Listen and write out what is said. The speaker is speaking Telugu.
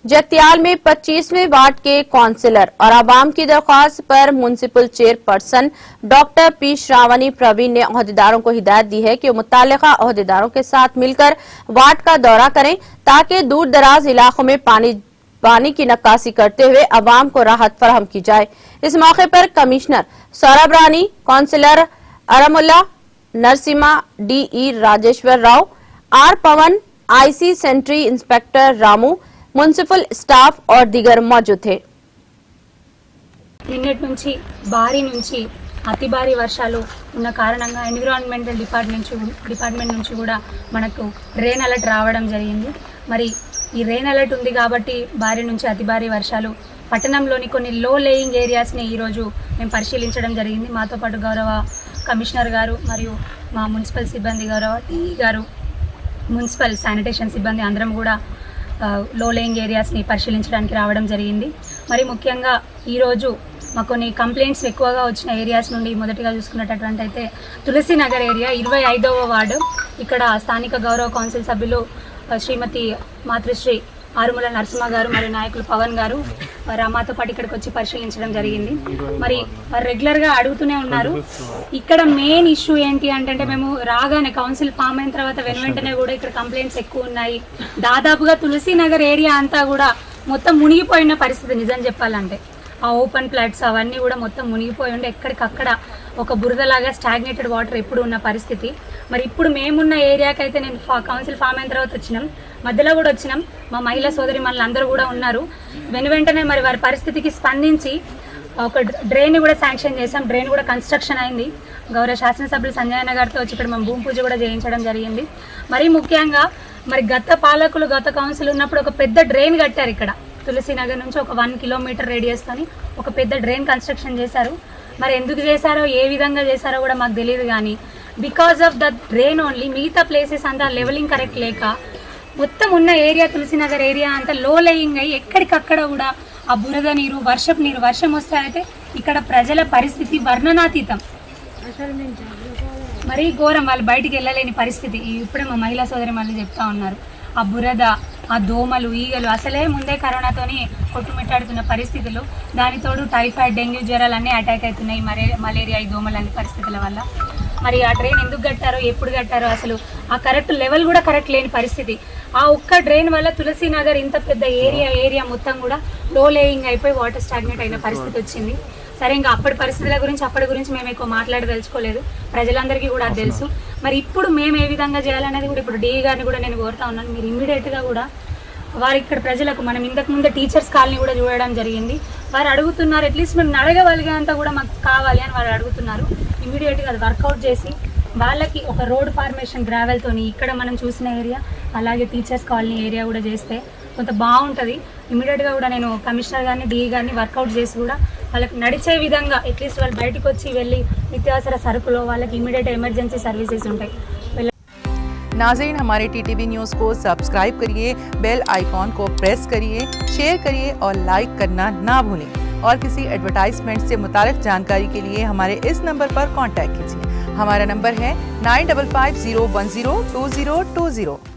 जगतियाल में 25वें वार्ड के काउंसिलर और आवाम की दरख्वास्त पर municipal chairperson doctor P Shravani Praveen ने ओहदेदारों को हिदायत दी है कि वो मुत्तल्लिका ओहदेदारों के साथ मिलकर वार्ड का दौरा करें ताकि दूर दराज इलाकों में पानी की नक्काशी करते हुए अवाम को राहत फराहम की जाए। इस मौके पर commissioner Saurabh Rani, councillor Armulla Narasimha, DE Rajeshwar Rao, R Pavan, IC sanitary inspector Ramu, municipal staff और दिगर मौजूद थे। నిన్నటి నుంచి భారీ నుంచి అతి భారీ వర్షాలు ఉన్న కారణంగా ఎన్విరాన్మెంటల్ డిపార్ట్మెంట్ నుంచి కూడా మనకు రెయిన్ అలర్ట్ రావడం జరిగింది। మరి ఈ రెయిన్ అలర్ట్ ఉంది కాబట్టి భారీ నుంచి అతి భారీ వర్షాలు పట్టణంలోని కొన్ని లో లేయింగ్ ఏరియాస్ని ఈరోజు మేము పరిశీలించడం జరిగింది। మాతో పాటు గౌరవ కమిషనర్ గారు మరియు మా మున్సిపల్ సిబ్బంది గౌరవ టీఈ గారు, మున్సిపల్ శానిటేషన్ సిబ్బంది అందరం కూడా లో లేయింగ్ ఏరియాస్ని పరిశీలించడానికి రావడం జరిగింది। మరి ముఖ్యంగా ఈరోజు మాకు కొన్ని కంప్లైంట్స్ ఎక్కువగా వచ్చిన ఏరియాస్ నుండి మొదటిగా చూసుకున్నటువంటి అయితే తులసీనగర్ ఏరియా 25వ వార్డు, ఇక్కడ స్థానిక గౌరవ కౌన్సిల్ సభ్యులు శ్రీమతి మాతృశ్రీ ఆరుముల నరసింహ గారు మరియు నాయకులు పవన్ గారు మాతో పాటు ఇక్కడికి వచ్చి పరిశీలించడం జరిగింది। మరి రెగ్యులర్గా అడుగుతూనే ఉన్నారు। ఇక్కడ మెయిన్ ఇష్యూ ఏంటి అంటే మేము రాగానే కౌన్సిల్ ఫామ్ అయిన తర్వాత వెంటనే కూడా ఇక్కడ కంప్లైంట్స్ ఎక్కువ ఉన్నాయి। దాదాపుగా తులసీనగర్ ఏరియా అంతా కూడా మొత్తం మునిగిపోయిన పరిస్థితి నిజం చెప్పాలంటే। ఆ ఓపెన్ ప్లాట్స్ అవన్నీ కూడా మొత్తం మునిగిపోయి ఉండే ఎక్కడికక్కడ ఒక బురదలాగా స్టాగ్నేటెడ్ వాటర్ ఎప్పుడు ఉన్న పరిస్థితి। మరి ఇప్పుడు మేమున్న ఏరియాకి అయితే నేను కౌన్సిల్ ఫామ్ అయిన తర్వాత వచ్చినాం, మధ్యలో కూడా వచ్చినాం, మా మహిళా సోదరి మనలు అందరూ కూడా ఉన్నారు। వెంటనే మరి వారి పరిస్థితికి స్పందించి ఒక డ్రైన్ కూడా శాంక్షన్ చేసాం, డ్రైన్ కూడా కన్స్ట్రక్షన్ అయింది। గౌరవ శాసనసభ్యులు సంజయన్న గారితో వచ్చి ఇక్కడ మేము భూమి పూజ కూడా చేయించడం జరిగింది। మరి ముఖ్యంగా మరి గత పాలకులు గత కౌన్సిల్ ఉన్నప్పుడు ఒక పెద్ద డ్రైన్ కట్టారు ఇక్కడ తులసీనగర్ నుంచి ఒక 1 కిలోమీటర్ రేడియస్తోని ఒక పెద్ద డ్రైన్ కన్స్ట్రక్షన్ చేశారు। మరి ఎందుకు చేశారో ఏ విధంగా చేశారో కూడా మాకు తెలియదు, కానీ because of the drain only మిగతా ప్లేసెస్ అంతా లెవెలింగ్ కరెక్ట్ లేక మొత్తం ఉన్న ఏరియా తులసీనగర్ ఏరియా అంతా లో లేయింగ్ అయ్యి ఎక్కడికక్కడ కూడా ఆ బురద నీరు, వర్షపు నీరు, వర్షం వస్తారైతే ఇక్కడ ప్రజల పరిస్థితి వర్ణనాతీతం, మరీ ఘోరం, వాళ్ళు బయటికి వెళ్ళలేని పరిస్థితి। ఇప్పుడే మా మహిళా సోదరి మళ్ళీ చెప్తా ఉన్నారు, ఆ బురద, ఆ దోమలు, ఈగలు, అసలే ముందే కరోనాతోని కొట్టుమిట్టాడుతున్న పరిస్థితులు, దానితోడు టైఫాయిడ్, డెంగ్యూ జ్వరాలు అన్నీ అటాక్ అవుతున్నాయి, మలేరియా, ఈ దోమలు అన్ని పరిస్థితుల వల్ల। మరి ఆ డ్రైన్ ఎందుకు కట్టారో, ఎప్పుడు కట్టారో, అసలు ఆ కరెక్ట్ లెవెల్ కూడా కరెక్ట్ లేని పరిస్థితి। ఆ ఒక్క డ్రైన్ వల్ల తులసీనగర్ ఇంత పెద్ద ఏరియా మొత్తం కూడా లో లేయింగ్ అయిపోయి వాటర్ స్టాగ్నేట్ అయిన పరిస్థితి వచ్చింది। సరే, ఇంకా అప్పటి పరిస్థితుల గురించి మేము ఎక్కువ మాట్లాడదలుచుకోలేదు, ప్రజలందరికీ కూడా అది తెలుసు। మరి ఇప్పుడు మేము ఏ విధంగా చేయాలనేది కూడా ఇప్పుడు డీఈ గారిని కూడా నేను కోరుతా ఉన్నాను, మీరు ఇమ్మీడియట్గా కూడా వారు ఇక్కడ ప్రజలకు, మనం ఇంతకు ముందే టీచర్స్ కాలనీ కూడా చూడడం జరిగింది, వారు అడుగుతున్నారు అట్లీస్ట్ మేము అడగగలిగేంత కూడా మాకు కావాలి అని వారు అడుగుతున్నారు। ఇమ్మీడియట్గా అది వర్కౌట్ చేసి వాళ్ళకి ఒక రోడ్ ఫార్మేషన్ గ్రావెల్తోని ఇక్కడ మనం చూసిన ఏరియా అలాగే టీచర్స్ కాలనీ ఏరియా కూడా చేస్తే కొంత బాగుంటుంది। ఇమ్మీడియట్గా కూడా నేను కమిషనర్ గారిని, డీఈ గారిని వర్కౌట్ చేసి కూడా వాళ్ళకి నడిచే విధంగా అట్లీస్ట్ వాళ్ళు బయటకు వచ్చి వెళ్ళి నిత్యావసర సరుకులో వాళ్ళకి ఇమ్మీడియట్ ఎమర్జెన్సీ సర్వీసెస్ ఉంటాయి। नाज़रीन, हमारे टीटीवी न्यूज़ को सब्सक्राइब करिए, बेल आइकॉन को प्रेस करिए, शेयर करिए और लाइक करना ना भूलें। और किसी एडवर्टाइजमेंट से मुताल्लिक जानकारी के लिए हमारे इस नंबर पर कांटेक्ट कीजिए। हमारा नंबर है 9550102020।